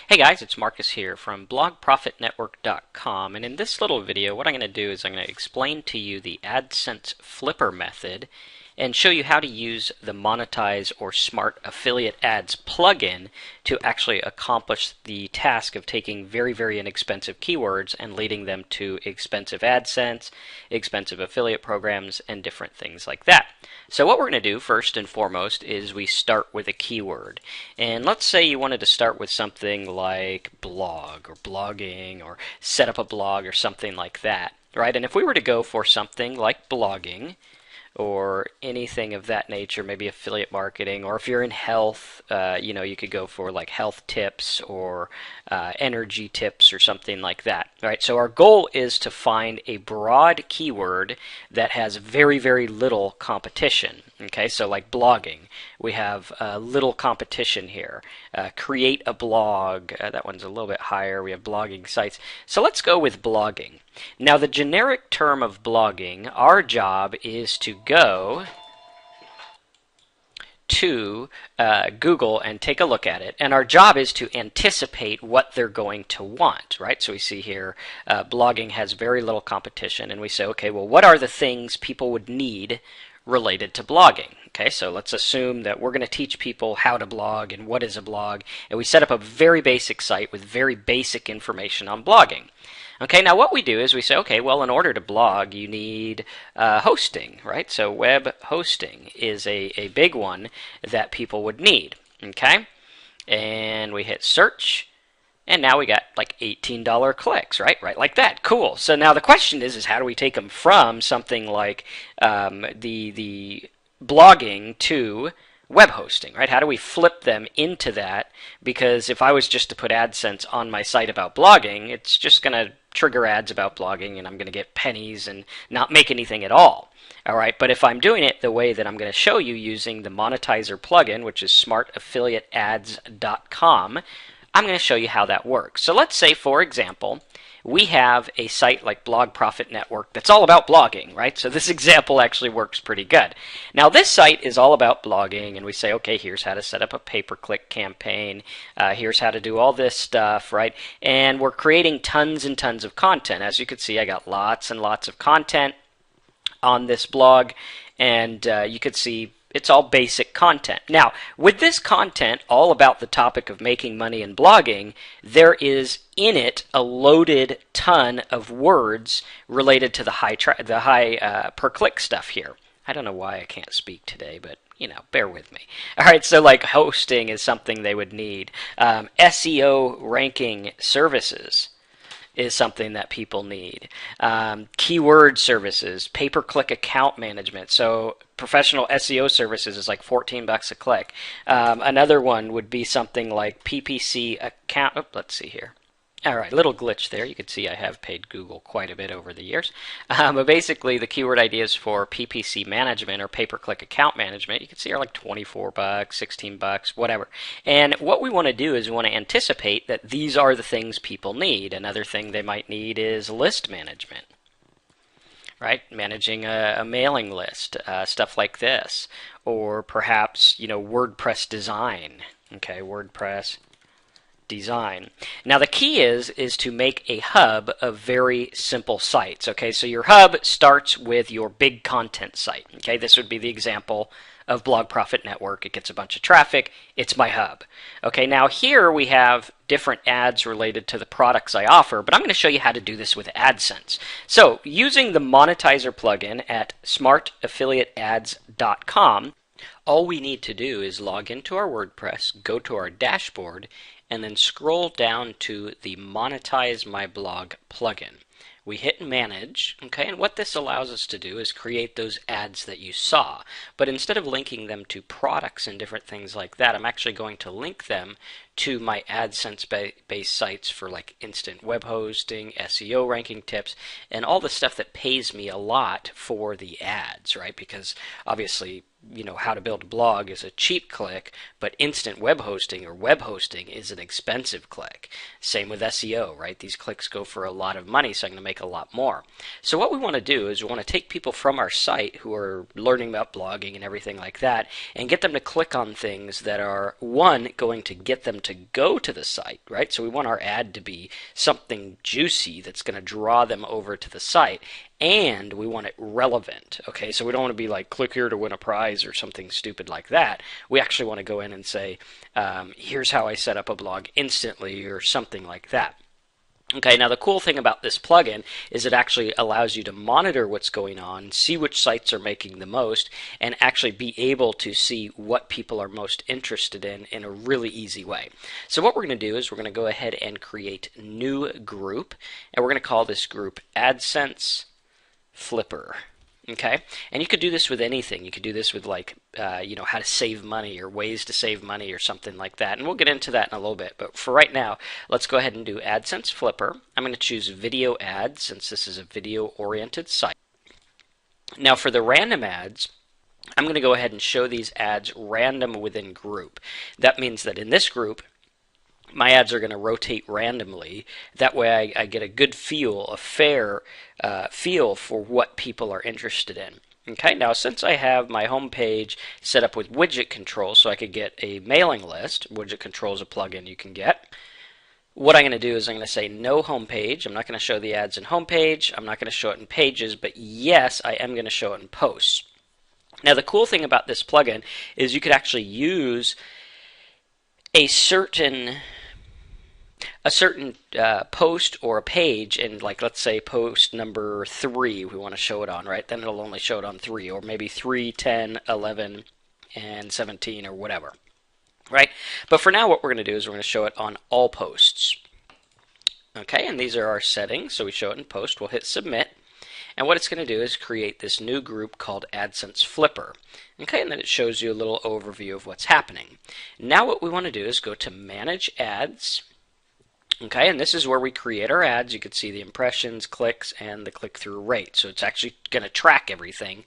Hey guys, it's Marcus here from blogprofitnetwork.com, and in this little video what I'm going to do is I'm going to explain to you the AdSense Flipper method and show you how to use the Monetize or Smart Affiliate Ads plugin to actually accomplish the task of taking very inexpensive keywords and leading them to expensive AdSense, expensive affiliate programs, and different things like that. So what we're going to do first and foremost is we start with a keyword. And let's say you wanted to start with something like blog or blogging or set up a blog or something like that, right? And if we were to go for something like blogging, or anything of that nature, maybe affiliate marketing, or if you're in health, you could go for like health tips or energy tips or something like that. All right, so our goal is to find a broad keyword that has very little competition. Okay, so like blogging, we have little competition here. Create a blog, that one's a little bit higher. We have blogging sites. So let's go with blogging. Now the generic term of blogging, our job is to go to Google and take a look at it, and our job is to anticipate what they're going to want, right? So we see here blogging has very little competition, and we say, okay, well, what are the things people would need related to blogging? Okay, so let's assume that we're going to teach people how to blog and what is a blog, and we set up a very basic site with very basic information on blogging. Okay, now what we do is we say, okay, well, in order to blog, you need hosting, right? So web hosting is a big one that people would need, okay? And we hit search, and now we got like $18 clicks, right? Right, like that. Cool. So now the question is how do we take them from something like the blogging to web hosting, right? How do we flip them into that? Because if I was just to put AdSense on my site about blogging, it's just going to trigger ads about blogging, and I'm going to get pennies and not make anything at all. All right, but if I'm doing it the way that I'm going to show you using the Monetizer plugin, which is smartaffiliateads.com, I'm going to show you how that works. So let's say, for example, we have a site like Blog Profit Network that's all about blogging, right? So this example actually works pretty good. Now this site is all about blogging, and we say, okay, here's how to set up a pay-per-click campaign. Here's how to do all this stuff, right? And we're creating tons and tons of content. As you can see, I got lots and lots of content on this blog, and you could see it's all basic content. Now, with this content all about the topic of making money in blogging, there is in it a loaded ton of words related to the high per click stuff here. I don't know why I can't speak today, but bear with me. All right, so like hosting is something they would need. SEO ranking services is something that people need. Keyword services, pay-per-click account management. So professional SEO services is like $14 a click. Another one would be something like PPC account. Oh, let's see here. All right, little glitch there. You can see I have paid Google quite a bit over the years. But basically, the keyword ideas for PPC management or pay-per-click account management, you can see are like $24, $16, whatever. And what we want to do is we want to anticipate that these are the things people need. Another thing they might need is list management, right? Managing a mailing list, stuff like this. Or perhaps, WordPress design. Okay, WordPress design. Now the key is to make a hub of very simple sites. Okay, so your hub starts with your big content site. Okay, this would be the example of Blog Profit Network. It gets a bunch of traffic. It's my hub. Okay, now here we have different ads related to the products I offer, but I'm going to show you how to do this with AdSense. So using the Monetizer plugin at smartaffiliateads.com, all we need to do is log into our WordPress, go to our dashboard, and then scroll down to the Monetize My Blog plugin. We hit manage, okay, and what this allows us to do is create those ads that you saw. But instead of linking them to products and different things like that, I'm actually going to link them to my AdSense-based sites for like instant web hosting, SEO ranking tips, and all the stuff that pays me a lot for the ads, right? Because obviously how to build a blog is a cheap click, but instant web hosting or web hosting is an expensive click. Same with SEO, right? These clicks go for a lot of money, so I'm going to make a lot more. So what we want to do is we want to take people from our site who are learning about blogging and everything like that and get them to click on things that are, one, going to get them to go to the site, right? So we want our ad to be something juicy that's going to draw them over to the site, and we want it relevant. Okay, so we don't want to be like, click here to win a prize or something stupid like that. We actually want to go in and say, here's how I set up a blog instantly, or something like that. Okay, now the cool thing about this plugin is it actually allows you to monitor what's going on, see which sites are making the most, and actually be able to see what people are most interested in a really easy way. So what we're going to do is we're going to go ahead and create new group, and we're going to call this group AdSense Flipper. Okay, and you could do this with anything. You could do this with like, how to save money or ways to save money or something like that. And we'll get into that in a little bit. But for right now, let's go ahead and do AdSense Flipper. I'm going to choose video ads since this is a video-oriented site. Now for the random ads, I'm going to go ahead and show these ads random within group. That means that in this group, my ads are going to rotate randomly. That way I get a good feel, a fair feel for what people are interested in. Okay, now since I have my home page set up with widget control so I could get a mailing list, widget control is a plugin you can get. What I'm going to do is I'm going to say no home page. I'm not going to show the ads in home page. I'm not going to show it in pages, but yes, I am going to show it in posts. Now the cool thing about this plugin is you could actually use a certain post or a page, and like let's say post number 3 we want to show it on, right? Then it'll only show it on 3, or maybe 3, 10, 11, and 17 or whatever, right? But for now what we're going to do is we're going to show it on all posts. Okay, and these are our settings, so we show it in post. We'll hit submit, and what it's going to do is create this new group called AdSense Flipper. Okay, and then it shows you a little overview of what's happening. Now what we want to do is go to Manage Ads. Okay, and this is where we create our ads. You can see the impressions, clicks, and the click-through rate. So it's actually going to track everything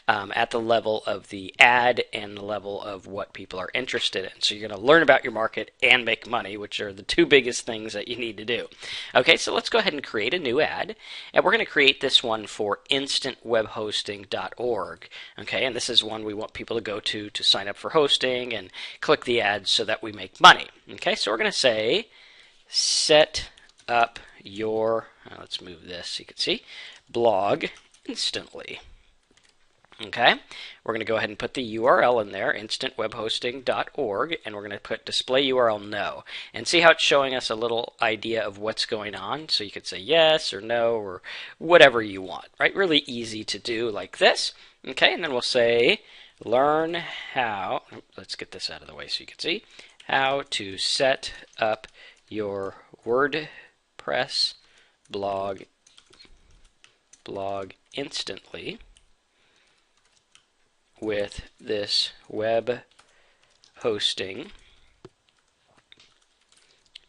at the level of the ad and the level of what people are interested in. So you're going to learn about your market and make money, which are the two biggest things that you need to do. Okay, so let's go ahead and create a new ad. And we're going to create this one for instantwebhosting.org. Okay, and this is one we want people to go to sign up for hosting and click the ads so that we make money. Okay, so we're going to say, set up your, let's move this so you can see, blog instantly. Okay, we're going to go ahead and put the URL in there, instantwebhosting.org, and we're going to put display URL no. And see how it's showing us a little idea of what's going on? So you could say yes or no or whatever you want, right? Really easy to do like this. Okay, and then we'll say learn how, let's get this out of the way so you can see, how to set up your WordPress blog instantly with this web hosting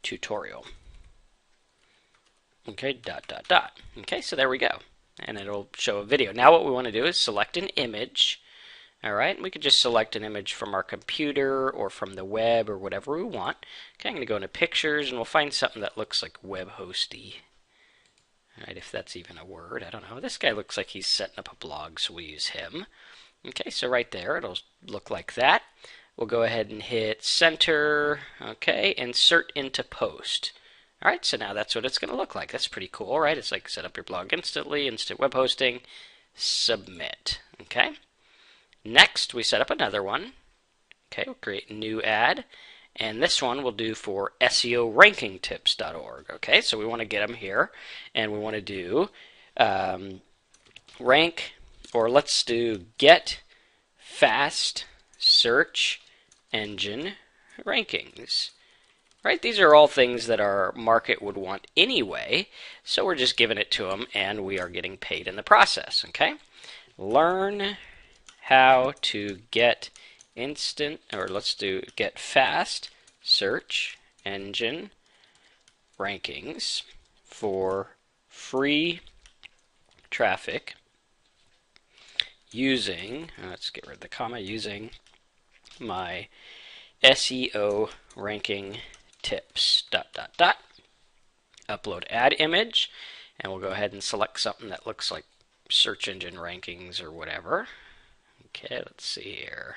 tutorial. Okay, ... Okay, so there we go. And it'll show a video. Now what we want to do is select an image. All right, we could just select an image from our computer or from the web or whatever we want. Okay, I'm going to go into pictures and we'll find something that looks like web hosty. All right, if that's even a word, I don't know. This guy looks like he's setting up a blog, so we use him. Okay, so right there, it'll look like that. We'll go ahead and hit center, okay, insert into post. All right, so now that's what it's going to look like. That's pretty cool, right? It's like set up your blog instantly, instant web hosting, submit, okay? Next, we set up another one. Okay, we'll create a new ad, and this one we'll do for SEOrankingtips.org. Okay, so we want to get them here, and we want to do rank, or let's do get fast search engine rankings. Right, these are all things that our market would want anyway, so we're just giving it to them, and we are getting paid in the process. Okay, learn how to get instant, or let's do get fast search engine rankings for free traffic using, let's get rid of the comma, using my SEO ranking tips, ... Upload ad image, and we'll go ahead and select something that looks like search engine rankings or whatever. Okay, let's see here.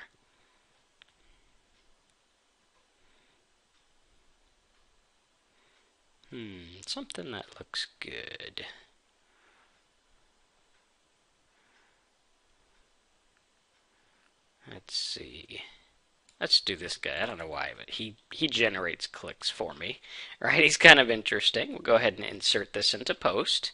Something that looks good. Let's see. Let's do this guy. I don't know why, but he generates clicks for me. Right? He's kind of interesting. We'll go ahead and insert this into post.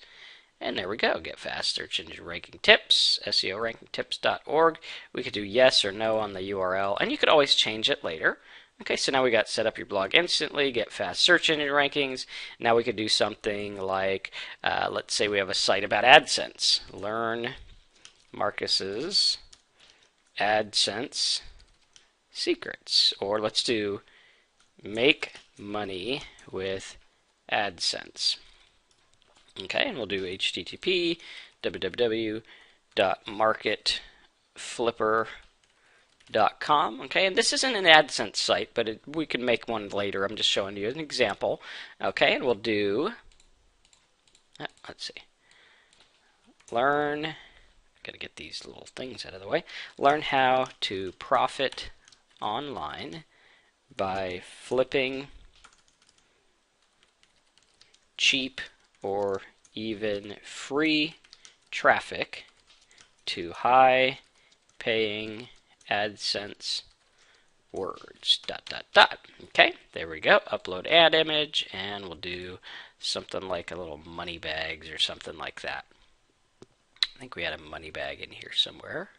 And there we go. Get fast search engine ranking tips, SEOrankingtips.org. We could do yes or no on the URL, and you could always change it later. Okay, so now we got set up your blog instantly, get fast search engine rankings. Now we could do something like, let's say we have a site about AdSense. Learn Marcus's AdSense secrets. Or let's do make money with AdSense. Okay, and we'll do http www.marketflipper.com. Okay, and this isn't an AdSense site, but we can make one later. I'm just showing you an example. Okay, and we'll do, let's see, learn, got to get these little things out of the way, learn how to profit online by flipping cheap or even free traffic to high paying AdSense words, ... Okay, there we go. Upload ad image, and we'll do something like a little money bags or something like that. I think we had a money bag in here somewhere.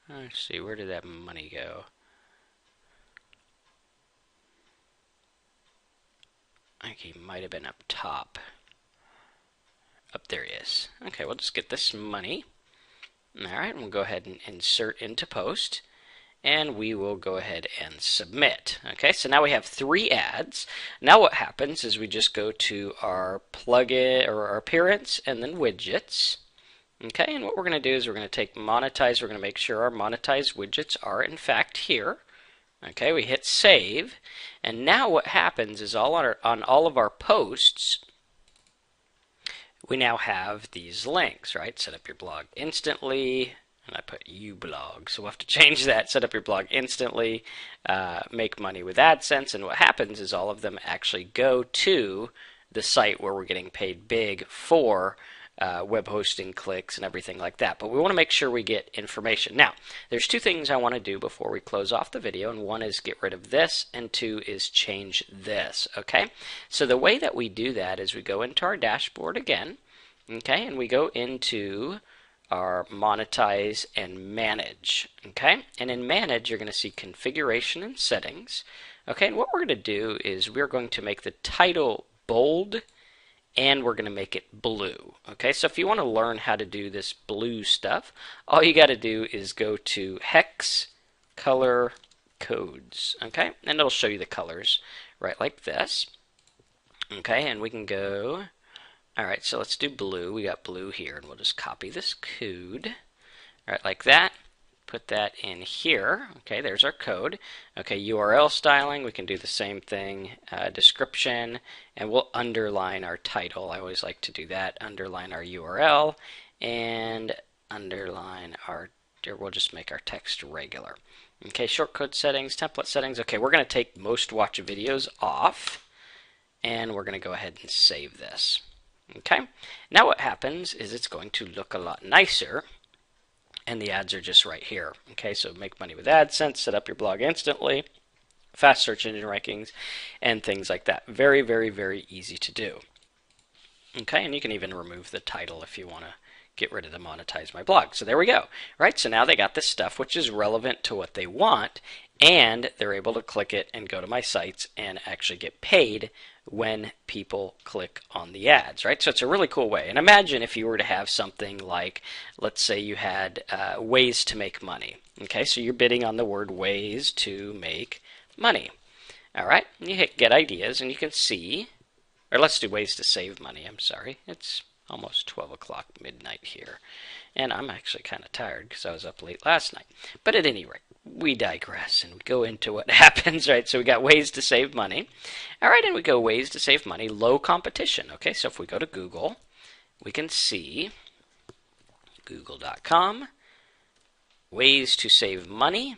Let's see, where did that money go? I think he might have been up top. Up there he is. Okay, we'll just get this money. Alright, we'll go ahead and insert into post. And we will go ahead and submit. Okay, so now we have 3 ads. Now what happens is we just go to our plugin or our appearance and then widgets. Okay, and what we're going to do is we're going to take monetize. We're going to make sure our monetized widgets are in fact here. Okay, we hit save, and now what happens is on all of our posts, we now have these links, right? Set up your blog instantly, and I put ublog, so we'll have to change that. Set up your blog instantly, make money with AdSense, and what happens is all of them actually go to the site where we're getting paid big for web hosting clicks and everything like that. But we want to make sure we get information. Now, there's 2 things I want to do before we close off the video, and 1 is get rid of this, and 2 is change this. Okay, so the way that we do that is we go into our dashboard again, okay, and we go into our monetize and manage. Okay, and in manage you're going to see configuration and settings. Okay, and what we're going to do is we're going to make the title bold, and we're going to make it blue. Okay, so if you want to learn how to do this blue stuff, all you got to do is go to hex color codes. Okay, and it'll show you the colors right like this. Okay, and we can go, alright, so let's do blue. We got blue here, and we'll just copy this code. Alright, like that. Put that in here. Okay, there's our code. Okay, URL styling, we can do the same thing. Description, and we'll underline our title. I always like to do that. Underline our URL, and underline our, we'll just make our text regular. Okay, shortcode settings, template settings. Okay, we're going to take most watch videos off, and we're going to go ahead and save this. Okay, now what happens is it's going to look a lot nicer, and the ads are just right here. Okay, so make money with AdSense, set up your blog instantly, fast search engine rankings, and things like that. Very, very, very easy to do. Okay, and you can even remove the title if you want to get rid of the monetize my blog. So there we go. Right, so now they got this stuff which is relevant to what they want, and they're able to click it and go to my sites and actually get paid when people click on the ads, right? So it's a really cool way. And imagine if you were to have something like, let's say you had ways to make money. Okay, so you're bidding on the word ways to make money. All right, and you hit get ideas, and you can see, or let's do ways to save money. I'm sorry, it's almost 12 o'clock midnight here. And I'm actually kind of tired because I was up late last night. But at any rate, we digress and we go into what happens, right? So we got ways to save money. All right, and we go ways to save money, low competition. Okay, so if we go to Google, we can see google.com, ways to save money.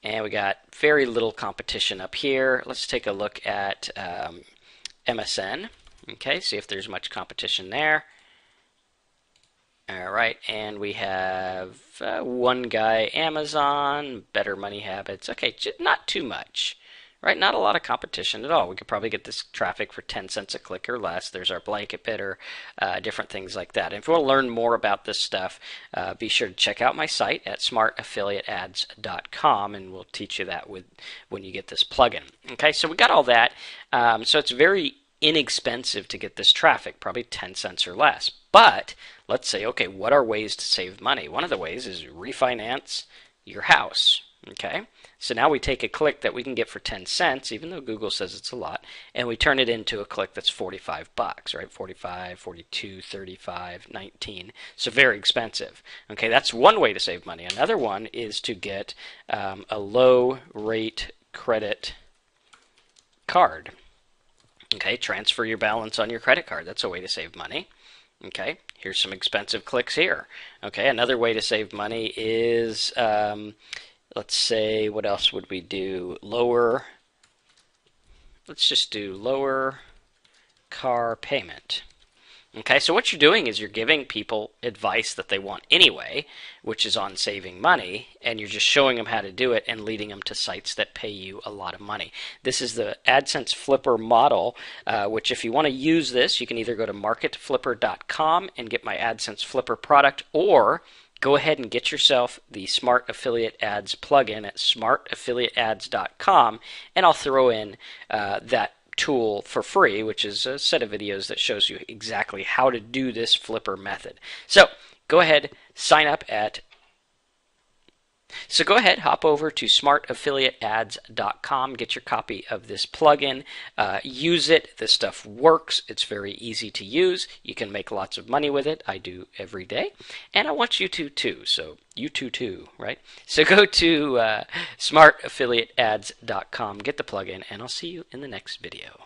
And we got very little competition up here. Let's take a look at MSN. Okay, see if there's much competition there. All right, and we have one guy, Amazon, Better Money Habits. Okay, not too much, right? Not a lot of competition at all. We could probably get this traffic for 10 cents a click or less. There's our blanket bidder, different things like that. And if you want to learn more about this stuff, be sure to check out my site at smartaffiliateads.com, and we'll teach you that when you get this plugin. Okay, so we got all that. So it's very inexpensive to get this traffic, probably 10 cents or less. But let's say, okay, what are ways to save money? One of the ways is refinance your house. Okay, so now we take a click that we can get for 10 cents, even though Google says it's a lot, and we turn it into a click that's 45 bucks, right? 45, 42, 35, 19. So very expensive. Okay, that's one way to save money. Another one is to get a low rate credit card. Okay, transfer your balance on your credit card. That's a way to save money. Okay, here's some expensive clicks here. Okay, another way to save money is, let's say, what else would we do? Let's just do lower car payment. Okay, so what you're doing is you're giving people advice that they want anyway, which is on saving money, and you're just showing them how to do it and leading them to sites that pay you a lot of money. This is the AdSense Flipper model, which if you want to use this, you can either go to marketflipper.com and get my AdSense Flipper product, or go ahead and get yourself the Smart Affiliate Ads plugin at smartaffiliateads.com, and I'll throw in that tool for free, which is a set of videos that shows you exactly how to do this flipper method. So go ahead, hop over to smartaffiliateads.com, get your copy of this plugin, use it. This stuff works. It's very easy to use. You can make lots of money with it. I do every day, and I want you to too. So you too, right? So go to smartaffiliateads.com, get the plugin, and I'll see you in the next video.